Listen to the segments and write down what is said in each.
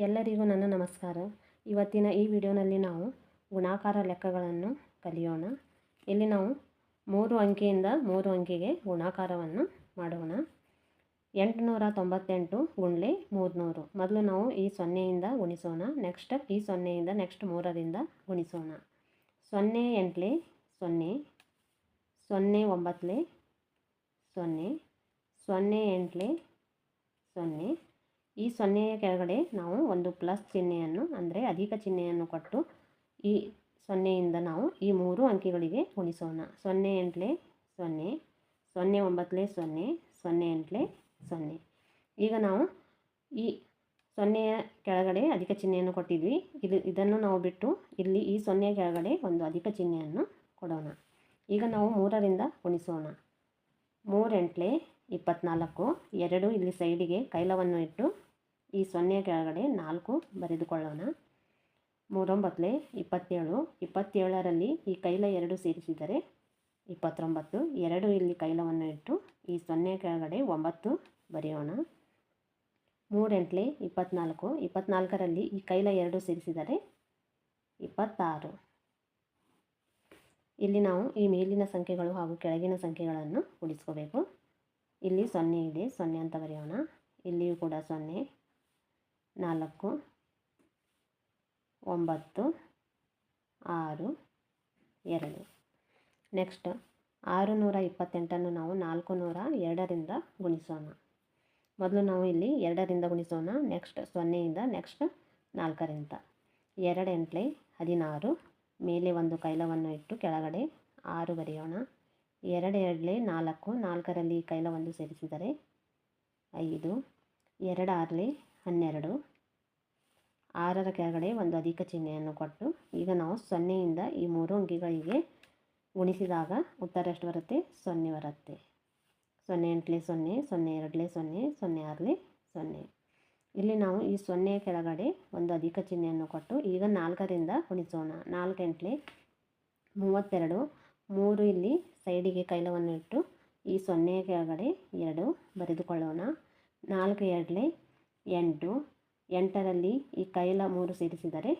ಎಲ್ಲರಿಗೂ ನನ್ನ ನಮಸ್ಕಾರ. ಇವತ್ತಿನ ಈ ವಿಡಿಯೋನಲ್ಲಿ ನಾವು ಗುಣಾಕಾರ ಲೆಕ್ಕಗಳನ್ನು ಕಲಿಯೋಣ. ಇಲ್ಲಿ ನಾವು 3 ಅಂಕಿಯಿಂದ 3 ಅಂಕಿಗೆ ಗುಣಾಕಾರವನ್ನು ಮಾಡೋಣ. 898 ಗುಣಲೆ 300. ಮೊದಲು ನಾವು ಈ 0ಯಿಂದ ಗುಣಿಸೋಣ. ನೆಕ್ಸ್ಟ್ ಈ 0ಯಿಂದ ನೆಕ್ಸ್ಟ್ 3ರಿಂದ ಗುಣಿಸೋಣ. 0 8 0, 0 9 0, 0 8 0. ಈ 0ಯ ಕೆಳಗಡೆ ನಾವು ಒಂದು ಪ್ಲಸ್ ಚಿಹ್ನೆಯನ್ನು ಅಂದರೆ ಅಧಿಕ ಚಿಹ್ನೆಯನ್ನು ಕೊಟ್ಟು ಈ 0ಯಿಂದ ನಾವು ಈ 3 ಅಂಕಿಗಳಿಗೆ ಗುಣಿಸೋಣ. 0 8 0, 0 9 0, 0 8 0. ಈಗ ನಾವು ಈ 0ಯ ಕೆಳಗಡೆ ಅಧಿಕ ಚಿಹ್ನೆಯನ್ನು ಕೊಟ್ಟಿದ್ವಿ. ಇದನ್ನು ನಾವು ಬಿಟ್ಟು ಇಲ್ಲಿ ಈ 0ಯ ಕೆಳಗಡೆ ಒಂದು ಅಧಿಕ ಚಿಹ್ನೆಯನ್ನು ಕೊಡೋಣ. ಈಗ ನಾವು 3ರಿಂದ ಗುಣಿಸೋಣ. 3 8 24. 2 ಇಲ್ಲಿ ಸೈಡಿಗೆ ಕೈಲವನ್ನು ಇಟ್ಟು ಈ 0ಯ ಕೆಳಗಡೆ 4 ಬರೆದುಕೊಳ್ಳೋಣ. 3 9 27. 27ರಲ್ಲಿ ಈ ಕೈಲ 2 ಸೇರಿಸಿದರೆ 29. 2 ಇಲ್ಲಿ ಕೈಲವನ್ನು ಇಟ್ಟು ಈ 0ಯ ಕೆಳಗಡೆ 9 ಬರೆಯೋಣ. 3 8 24. 24ರಲ್ಲಿ ಈ ಕೈಲ 2 ಸೇರಿಸಿದರೆ 26. ಇಲ್ಲಿ ನಾವು ಈ ಮೇಲಿನ ಸಂಖ್ಯೆಗಳು ಹಾಗೂ ಕೆಳಗಿನ ಸಂಖ್ಯೆಗಳನ್ನು ಕೂಡಿಸ್ಕೋಬೇಕು. ಇಲ್ಲಿ 0 ಇದೆ, 0 ಅಂತ ಬರೆಯೋಣ. ಇಲ್ಲಿಯೂ ಕೂಡ 0, 4, 9, 6, 2. ನೆಕ್ಸ್ಟ್ 628 ನಾವು 402ರಿಂದ ಗುಣಿಸೋಣ. ಮೊದಲು ನಾವು ಇಲ್ಲಿ 2ರಿಂದ ಗುಣಿಸೋಣ. Next 0ಯಿಂದ next 4ರಿಂದ. 2 8 16. ಮೇಲೆ ಒಂದು ಕೈಲವನ್ನು ಇಟ್ಟು ಕೆಳಗಡೆ 6 ಬರೆಯೋಣ. 2 2 4. 4ರಲ್ಲಿ ಕೈಲವನ್ನು ಸೇರಿಸಿದರೆ 5. 2 6 12. 6ರ ಕೆಳಗಡೆ ಒಂದು ಅಧಿಕ ಚಿಹ್ನೆಯನ್ನು ಕೊಟ್ಟು ಈಗ ನಾವು 0ಯಿಂದ ಈ 3 ಅಂಕಿಗಳಿಗೆ ಗುಣಿಸಿದಾಗ ಉತ್ತರ ಎಷ್ಟು ಬರುತ್ತೆ? 0 ಬರುತ್ತೆ. 0 8 0, 0 2 0, 0 6 0. ಇಲ್ಲಿ ನಾವು ಈ 0ಯ ಕೆಳಗಡೆ ಒಂದು ಅಧಿಕ ಚಿಹ್ನೆಯನ್ನು ಕೊಟ್ಟು ಈಗ 4ರಿಂದ ಗುಣಿಸೋಣ. 4 8 32. 3 ಇಲ್ಲಿ ಸೈಡಿಗೆ ಕೈಲವನ್ನು ಇಟ್ಟು ಈ 0ಯ ಕೆಳಗಡೆ 2 ಬರೆದುಕೊಳ್ಳೋಣ. 4 2 8. 8ರಲ್ಲಿ ಈ ಕೈಲ 3 ಸೇರಿಸಿದರೆ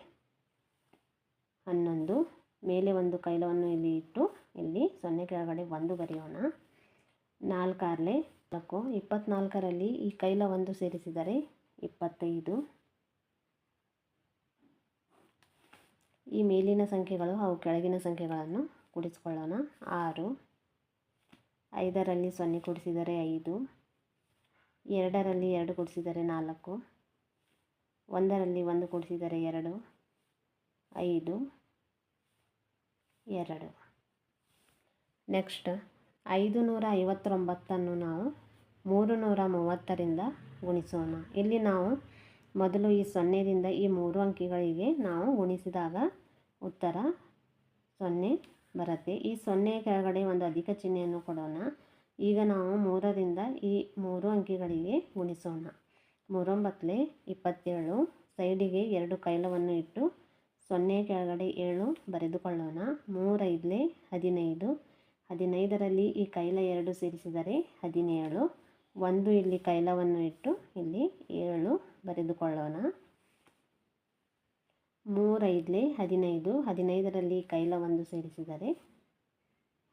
11. ಮೇಲೆ ಒಂದು ಕೈಲವನ್ನು ಇಲ್ಲಿ ಇಟ್ಟು ಇಲ್ಲಿ 0 ಕೆಳಗಡೆ 1 ಬರೆಯೋಣ. 4 6 4. 24ರಲ್ಲಿ ಈ ಕೈಲ 1 ಸೇರಿಸಿದರೆ 25. ಈ ಮೇಲಿನ ಸಂಖ್ಯೆಗಳು ಹಾಗೂ ಕೆಳಗಿನ ಸಂಖ್ಯೆಗಳನ್ನು ಕೂಡಿಸಿಕೊಳ್ಳೋಣ. 6. 5ರಲ್ಲಿ 0 ಕೂಡಿಸಿದರೆ 5. 2ರಲ್ಲಿ 2 ಕೂಡಿಸಿದರೆ 4. 1ರಲ್ಲಿ 1 ಕೂಡಿಸಿದರೆ 2. 5 2. ನೆಕ್ಸ್ಟ್ 559 ನಾವು 330ರಿಂದ ಗುಣಿಸೋಣ. ಇಲ್ಲಿ ನಾವು ಮೊದಲು ಈ 0ರಿಂದ ಈ 3 ಅಂಕಿಗಳಿಗೆ ನಾವು ಗುಣಿಸಿದಾಗ ಉತ್ತರ 0 ಬರುತ್ತೆ. ಈ 0ಯ ಕೆಳಗಡೆ ಒಂದು ಅಧಿಕ ಚಿಹ್ನೆಯನ್ನು ಕೊಡೋಣ. ಈಗ ನಾವು 3ರಿಂದ ಈ 3 ಅಂಕಿಗಳಿಗೆ ಗುಣಿಸೋಣ. 3 9 27. ಸೈಡಿಗೆ 2 ಕೈಲವನ್ನು ಇಟ್ಟು 0ಯ ಕೆಳಗಡೆ 7 ಬರೆದುಕೊಳ್ಳೋಣ. 3 5 15. 15ರಲ್ಲಿ ಈ ಕೈಲ 2 ಸೇರಿಸಿದರೆ 17. 1 ಇಲ್ಲಿ ಕೈಲವನ್ನು ಇಟ್ಟು ಇಲ್ಲಿ 7 ಬರೆದುಕೊಳ್ಳೋಣ. 3 5 15. 15ರಲ್ಲಿ ಕೈಲ 1 ಸೇರಿಸಿದರೆ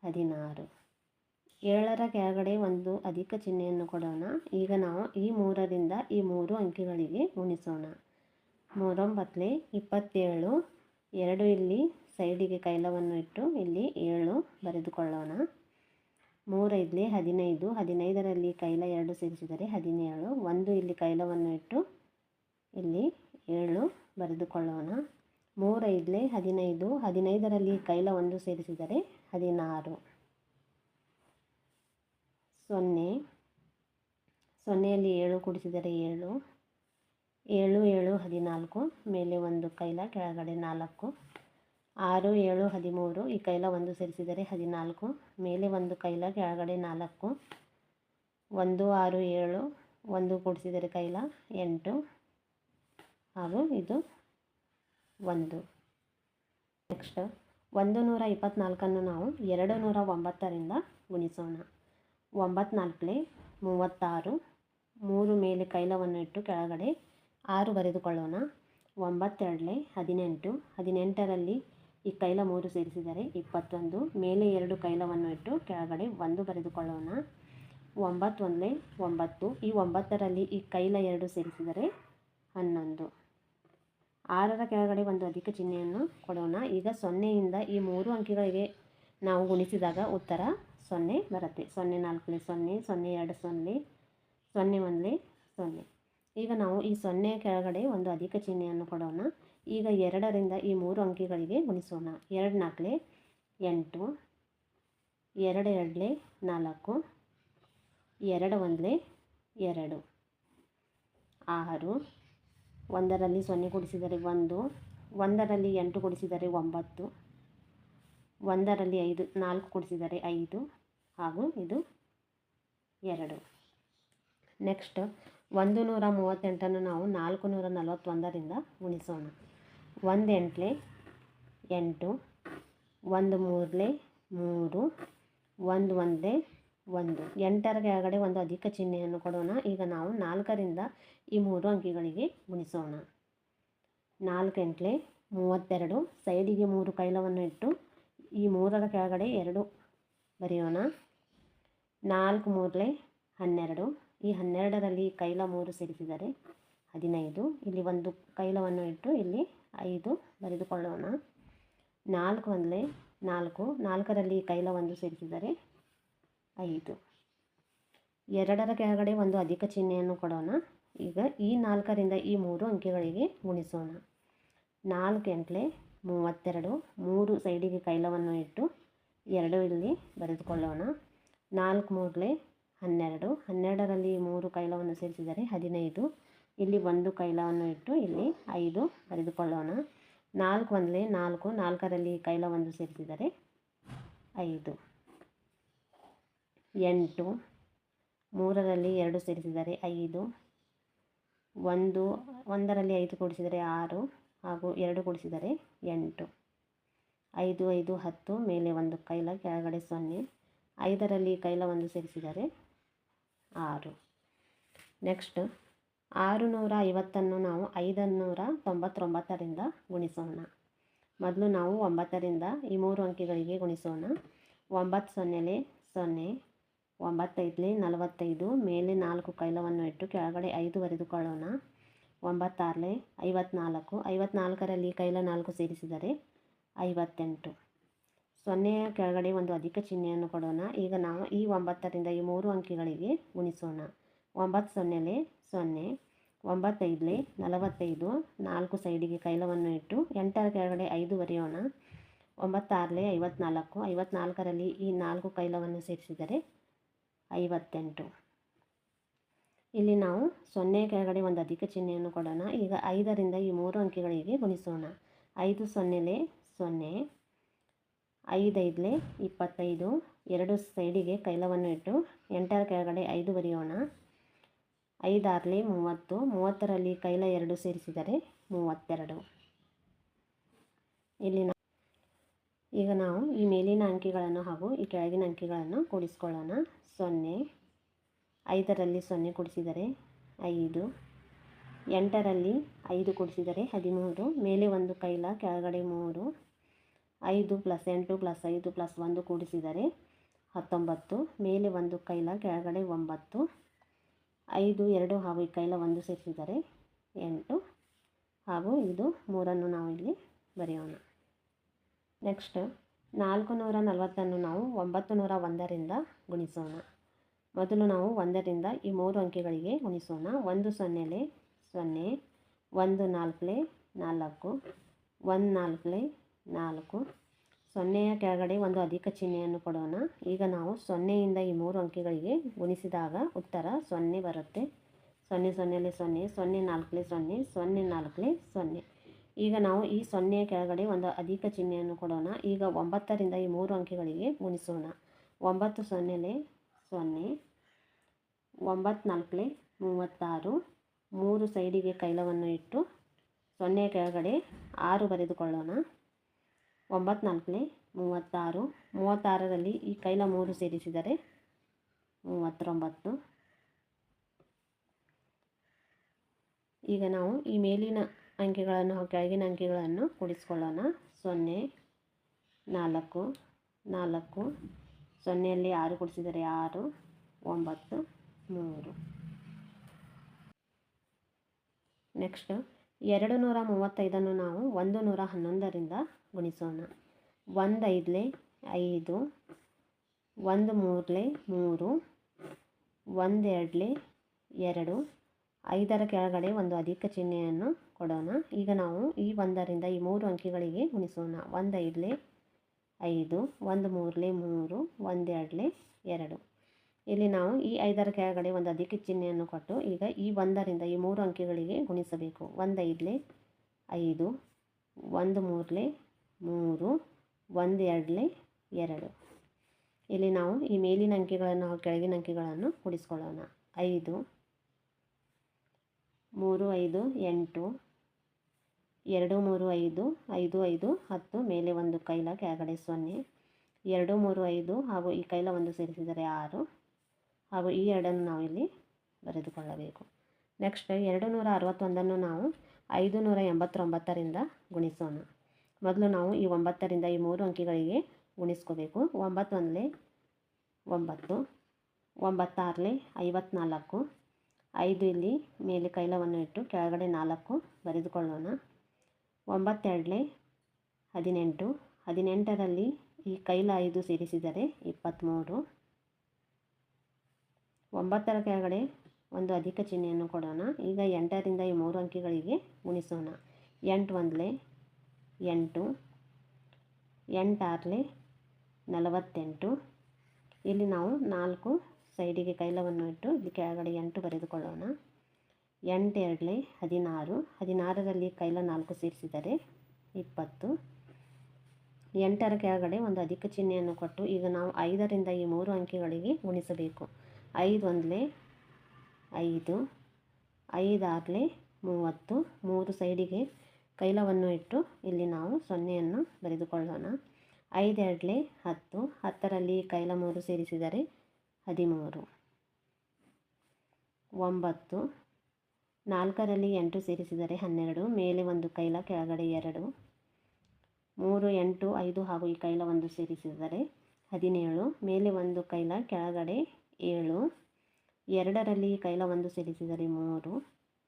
16. 7ರ ಕೆಳಗಡೆ ಒಂದು ಅಧಿಕ ಚಿಹ್ನೆಯನ್ನು ಕೊಡೋಣ. ಈಗ ನಾವು ಈ 3ರಿಂದ ಈ 3 ಅಂಕಿಗಳಿಗೆ ಗುಣಿಸೋಣ. 3 9 27. 2 ಇಲ್ಲಿ ಸೈಡಿಗೆ ಕೈಲವನ್ನು ಇಟ್ಟು ಇಲ್ಲಿ 7 ಬರೆದುಕೊಳ್ಳೋಣ. 3 5 15. 15ರಲ್ಲಿ ಕೈಲ 2 ಸೇರಿಸಿದರೆ 17. 1 ಇಲ್ಲಿ ಕೈಲವನ್ನು ಇಟ್ಟು ಇಲ್ಲಿ 7 ಬರೆದುಕೊಳ್ಳೋಣ. 3 5 15. 15ರಲ್ಲಿ ಕೈಲ 1 ಸೇರಿಸಿದರೆ 16. 0 0ಯಲ್ಲಿ 7 ಕೂಡಿಸಿದರೆ 7. 7 7 14. ಮೇಲೆ ಒಂದು ಕೈಲ ಕೆಳಗಡೆ 4. 6 7 13. ಈ ಕೈಲ 1 ಸೇರಿಸಿದರೆ 14. ಮೇಲೆ ಒಂದು ಕೈಲ ಕೆಳಗಡೆ 4. 1 6 7. 1 ಕೂಡಿಸಿದರೆ ಕೈಲ 8 ಹಾಗೂ ಇದು 1. ನೆಕ್ಸ್ಟ್ 124 ನಾವು 209ರಿಂದ ಗುಣಿಸೋಣ. 9 4 36. 3 ಮೇಲೆ ಕೈಲವನ್ನು ಇಟ್ಟು ಕೆಳಗಡೆ 6 ಬರೆದುಕೊಳ್ಳೋಣ. 9 2 18, 18ರಲ್ಲಿ ಈ ಕೈಲ 3 ಸೇರಿಸಿದರೆ 21, ಮೇಲೆ 2 ಕೈಲವನ್ನು ಇಟ್ಟು ಕೆಳಗಡೆ 1 ಬರೆದುಕೊಳ್ಳೋಣ. 9 1 9, ಈ 9ರಲ್ಲಿ ಈ ಕೈಲ 2 ಸೇರಿಸಿದರೆ 11. 6ರ ಕೆಳಗಡೆ ಒಂದು ಅಧಿಕ ಚಿಹ್ನೆಯನ್ನು ಕೊಡೋಣ. ಈಗ 0ಯಿಂದ ಈ 3 ಅಂಕಿಗಳಿಗೆ ನಾವು ಗುಣಿಸಿದಾಗ ಉತ್ತರ 0 ಬರುತ್ತೆ. 0 4 0, 0 2 0, 0 1 0. ಈಗ ನಾವು ಈ 0 ಕೆಳಗಡೆ ಒಂದು ಅಧಿಕ ಚಿಹ್ನೆಯನ್ನು ಕೊಡೋಣ. ಈಗ 2ರಿಂದ ಈ 3 ಅಂಕಿಗಳಿಗೆ ಗುಣಿಸೋಣ. 2 4 8, 2 2 4, 2 1 2, 6, 1ರಲ್ಲಿ 0 ಕೂಡಿಸಿದರೆ 1, 1ರಲ್ಲಿ 8 ಕೂಡಿಸಿದರೆ 9, 1ರಲ್ಲಿ 5 4 ಕೂಡಿಸಿದರೆ 5 ಹಾಗೂ ಇದು 2. ನೆಕ್ಸ್ಟ್ 138ನ್ನು ನಾವು 441ರಿಂದ ಗುಣಿಸೋಣ. 1 8 8, 1 3 3, 1 1 1. 8ರ ಕೆಳಗಡೆ ಒಂದು ಅಧಿಕ ಚಿಹ್ನೆಯನ್ನು ಕೊಡೋಣ. ಈಗ ನಾವು 4ರಿಂದ ಈ 3 ಅಂಕಿಗಳಿಗೆ ಗುಣಿಸೋಣ. 4 8 32, ಸೈಡಿಗೆ 3 ಕೈಲವನ್ನು ಇಟ್ಟು ಈ 3ರ ಕೆಳಗಡೆ 2 ಬರೆಯೋಣ. 4 3 12, ಈ 12ರಲ್ಲಿ ಕೈಲ 3 ಸೇರಿಸಿದರೆ 15, ಇಲ್ಲಿ ಒಂದು ಕೈಲವನ್ನು ಇಟ್ಟು ಇಲ್ಲಿ 5 ಬರೆದುಕೊಳ್ಳೋಣ. 4 1 4, 4ರಲ್ಲಿ ಕೈಲ 1 ಸೇರಿಸಿದರೆ 5. 2ರ ಕೆಳಗಡೆ ಒಂದು ಅಧಿಕ ಚಿಹ್ನೆಯನ್ನು ಕೊಡೋಣ. ಈಗ ಈ 4ರಿಂದ ಈ 3 ಅಂಕಿಗಳಿಗೆ ಗುಣಿಸೋಣ. 4 8 32, 3 ಸೈಡಿಗೆ ಕೈಲವನ್ನು ಇಟ್ಟು 2 ಇಲ್ಲಿ ಬರೆದುಕೊಳ್ಳೋಣ. 4 3 12, 12ರಲ್ಲಿ 3 ಕೈಲವನ್ನು ಸೇರಿಸಿದರೆ 15, ಇಲ್ಲಿ ಒಂದು ಕೈಲವನ್ನು ಇಟ್ಟು ಇಲ್ಲಿ 5 ಬರೆದುಕೊಳ್ಳೋಣ. 4 1 4, 4ರಲ್ಲಿ ಕೈಲ 1 ಸೇರಿಸಿದರೆ 5. 8, 3ರಲ್ಲಿ 2 ಸೇರಿಸಿದರೆ 5, 1ರಲ್ಲಿ 5 ಕೂಡಿಸಿದರೆ 6 ಹಾಗೂ 2 ಕೂಡಿಸಿದರೆ 8. 5 5 10, ಮೇಲೆ ಒಂದು ಕೈಲ ಕೆಳಗಡೆ 0, 5ರಲ್ಲಿ ಕೈಲ 1 ಸೇರಿಸಿದರೆ 6. ನೆಕ್ಸ್ಟ್ 650ನ್ನು ನಾವು 599ರಿಂದ ಗುಣಿಸೋಣ. ಮೊದಲು ನಾವು 9ರಿಂದ ಈ 3 ಅಂಕಿಗಳಿಗೆ ಗುಣಿಸೋಣ. 9 0 0, 9 5 45, ಮೇಲೆ 4 ಕೈಲವನ್ನು ಇಟ್ಟು ಕೆಳಗಡೆ 5 ಬರೆದುಕೊಳ್ಳೋಣ. 9 6 54, 54ರಲ್ಲಿ ಕೈಲ 4 ಸೇರಿಸಿದರೆ 58. 0ಯ ಕೆಳಗಡೆ ಒಂದು ಅಧಿಕ ಚಿಹ್ನೆಯನ್ನು ಕೊಡೋಣ. ಈಗ ನಾವು ಈ 9ರಿಂದ ಈ 3 ಅಂಕಿಗಳಿಗೆ ಗುಣಿಸೋಣ. 9 0 0, 9 5 45, 4 ಸೈಡಿಗೆ ಕೈಲವನ್ನು ಇಟ್ಟು 8ರ ಕೆಳಗಡೆ 5 ಬರೆಯೋಣ. 9 6 54, 54ರಲ್ಲಿ ಈ 4 ಕೈಲವನ್ನು ಸೇರಿಸಿದರೆ 58. ಇಲ್ಲಿ ನಾವು 0 ಕೆಳಗಡೆ ಒಂದು ಅಧಿಕ ಚಿಹ್ನೆಯನ್ನು ಕೊಡೋಣ. ಈಗ 5ರಿಂದ ಈ 3 ಅಂಕಿಗಳಿಗೆ ಗುಣಿಸೋಣ. 5 0 0, 5 5 25, 2 ಸೈಡಿಗೆ ಕೈಲವನ್ನು ಇಟ್ಟು 8ರ ಕೆಳಗಡೆ 5 ಬರೆಯೋಣ. 5 6 30, 30ರಲ್ಲಿ ಕೈಲ 2 ಸೇರಿಸಿದರೆ 32. ಇಲ್ಲಿ ಈಗ ನಾವು ಈ ಮೇಲಿನ ಅಂಕಿಗಳನ್ನು ಹಾಗೂ ಈ ಕೆಳಗಿನ ಅಂಕಿಗಳನ್ನು ಕೂಡಿಸ್ಕೊಳ್ಳೋಣ. 0, 5ರಲ್ಲಿ 0 ಕೂಡಿಸಿದರೆ 5, 8ರಲ್ಲಿ 5 ಕೂಡಿಸಿದರೆ 13, ಮೇಲೆ ಒಂದು ಕೈಲ ಕೆಳಗಡೆ 3, 5 + 8 + 5 + 1 ಕೂಡಿಸಿದರೆ 19, ಮೇಲೆ ಒಂದು ಕೈಲ ಕೆಳಗಡೆ 9, 5 2 ಹಾಗೂ ಈ ಕೈಲ 1 ಸೇರಿಸಿದರೆ 8 ಹಾಗೂ ಇದು 3ನ್ನು ನಾವು ಇಲ್ಲಿ ಬರೆಯೋಣ. ನೆಕ್ಸ್ಟ್ 440ನ್ನು ನಾವು 901ರಿಂದ ಗುಣಿಸೋಣ. ಮೊದಲು ನಾವು 1ರಿಂದ ಈ 3 ಅಂಕಿಗಳಿಗೆ ಗುಣಿಸೋಣ. 1 0 0, 1 4 4, 1 4 4. 0ಯ ಕೆಳಗಡೆ ಒಂದು ಅಧಿಕ ಚಿಹ್ನೆಯನ್ನು ಕೊಡೋಣ. ಈಗ ನಾವು 0ಯಿಂದ ಈ 3 ಅಂಕಿಗಳಿಗೆ ಗುಣಿಸಿದಾಗ ಉತ್ತರ 0 ಬರುತ್ತೆ. 0 0 0, 0 4 0, 0 4 0. ಈಗ ನಾವು ಈ 0ಯ ಕೆಳಗಡೆ ಒಂದು ಅಧಿಕ ಚಿಹ್ನೆಯನ್ನು ಕೊಡೋಣ. ಈಗ 9ರಿಂದ ಈ 3 ಅಂಕಿಗಳಿಗೆ ಗುಣಿಸೋಣ. 9 0 0, 9 4 36, 3 ಸೈಡಿಗೆ ಕೈಲವನ್ನು ಇಟ್ಟು 0ಯ ಕೆಳಗಡೆ 6 ಬರೆದುಕೊಳ್ಳೋಣ. 9 4 36, 36ರಲ್ಲಿ ಈ ಕೈಲ 3 ಸೇರಿಸಿದರೆ 39. ಈಗ ನಾವು ಈ ಮೇಲಿನ ಅಂಕಿಗಳನ್ನು ಹಾಗೂ ಕೆಳಗಿನ ಅಂಕಿಗಳನ್ನು ಕೂಡಿಸ್ಕೊಳ್ಳೋಣ. 0 4 4 0ಯಲ್ಲಿ 6 ಕೂಡಿಸಿದರೆ 6 9 3. ನೆಕ್ಸ್ಟ್ 235 ನಾವು 111ರಿಂದ ಗುಣಿಸೋಣ. 1 5 5, 1 3 3, 1 2 2, 5ರ ಕೆಳಗಡೆ ಒಂದು ಅಧಿಕ ಚಿಹ್ನೆಯನ್ನು ಕೊಡೋಣ. ಈಗ ನಾವು ಈ 1ರಿಂದ ಈ 3 ಅಂಕಿಗಳಿಗೆ ಗುಣಿಸೋಣ. 1 5 5, 1 3 3, 1 2 2. ಇಲ್ಲಿ ನಾವು ಈ 5ರ ಕೆಳಗಡೆ ಒಂದು ಅಧಿಕ ಚಿಹ್ನೆಯನ್ನು ಕೊಟ್ಟು ಈಗ ಈ 1ರಿಂದ ಈ 3 ಅಂಕಿಗಳಿಗೆ ಗುಣಿಸಬೇಕು. 1 5 5, 1 3 3, 1 2 2. ಇಲ್ಲಿ ನಾವು ಈ ಮೇಲಿನ ಅಂಕಿಗಳನ್ನು ಹಾಗೂ ಕೆಳಗಿನ ಅಂಕಿಗಳನ್ನು ಕೂಡಿಸ್ಕೊಳ್ಳೋಣ. 5 3 5 8, 2 3 5, 5 5 10, ಮೇಲೆ ಒಂದು ಕೈಲ ಕೆಳಗಡೆ 0, 2 3 5 ಹಾಗೂ ಈ ಕೈಲ ಒಂದು ಸೇರಿಸಿದರೆ 6 ಹಾಗೂ ಈ 2ಅನ್ನು ನಾವು ಇಲ್ಲಿ ಬರೆದುಕೊಳ್ಳಬೇಕು. ನೆಕ್ಸ್ಟ್ 261ನ್ನು ನಾವು 589ರಿಂದ ಗುಣಿಸೋಣ. ಮೊದಲು ನಾವು ಈ 9ರಿಂದ ಈ 3 ಅಂಕಿಗಳಿಗೆ ಗುಣಿಸ್ಕೋಬೇಕು. 9 1 9, 9 6 54, 5 ಇಲ್ಲಿ ಮೇಲೆ ಕೈಲವನ್ನು ಇಟ್ಟು ಕೆಳಗಡೆ 4 ಬರೆದುಕೊಳ್ಳೋಣ. 9 2 18, 18ರಲ್ಲಿ ಈ ಕೈಲ 5 ಸೇರಿಸಿದರೆ 23. 9ರ ಕೆಳಗಡೆ ಒಂದು ಅಧಿಕ ಚಿಹ್ನೆಯನ್ನು ಕೊಡೋಣ. ಈಗ 8ರಿಂದ ಈ 3 ಅಂಕಿಗಳಿಗೆ ಗುಣಿಸೋಣ. 8 1 8, 8 6 48. ಇಲ್ಲಿ ನಾವು 4 ಸೈಡಿಗೆ ಕೈಲವನ್ನು ಇಟ್ಟು ಇಲ್ಲಿ ಕೆಳಗಡೆ 8 ಬರೆದುಕೊಳ್ಳೋಣ. 8 2 16, 16ರಲ್ಲಿ ಕೈಲ 4 ಸೇರಿಸಿದರೆ 20. 8ರ ಕೆಳಗಡೆ ಒಂದು ಅಧಿಕ ಚಿಹ್ನೆಯನ್ನು ಕೊಟ್ಟು ಈಗ ನಾವು 5ರಿಂದ ಈ 3 ಅಂಕಿಗಳಿಗೆ ಗುಣಿಸಬೇಕು. 5 1 5, 5 6 30, 3 ಸೈಡಿಗೆ ಕೈಲವನ್ನು ಇಟ್ಟು ಇಲ್ಲಿ ನಾವು 0ಯನ್ನು ಬರೆದುಕೊಳ್ಳೋಣ. 5 2 10, 10ರಲ್ಲಿ ಕೈಲ 3 ಸೇರಿಸಿದರೆ 13. 9, 4ರಲ್ಲಿ 8 ಸೇರಿಸಿದರೆ 12, ಮೇಲೆ ಒಂದು ಕೈಲ ಕೆಳಗಡೆ 2, 3 8 5 ಹಾಗೂ ಈ ಕೈಲ ಒಂದು ಸೇರಿಸಿದರೆ 17, ಮೇಲೆ ಒಂದು ಕೈಲ ಕೆಳಗಡೆ 7, 2ರಲ್ಲಿ ಕೈಲ ಒಂದು ಸೇರಿಸಿದರೆ 3,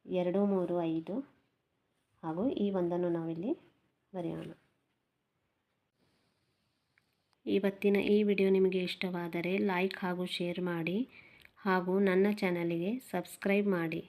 2 3 5 ಹಾಗೂ ಈ ಒಂದನ್ನು ನಾವಿಲ್ಲಿ ಬರೆಯೋಣ. ಇವತ್ತಿನ ಈ ವಿಡಿಯೋ ನಿಮಗೆ ಇಷ್ಟವಾದರೆ ಲೈಕ್ ಹಾಗೂ ಶೇರ್ ಮಾಡಿ ಹಾಗೂ ನನ್ನ ಚಾನಲಿಗೆ ಸಬ್ಸ್ಕ್ರೈಬ್ ಮಾಡಿ.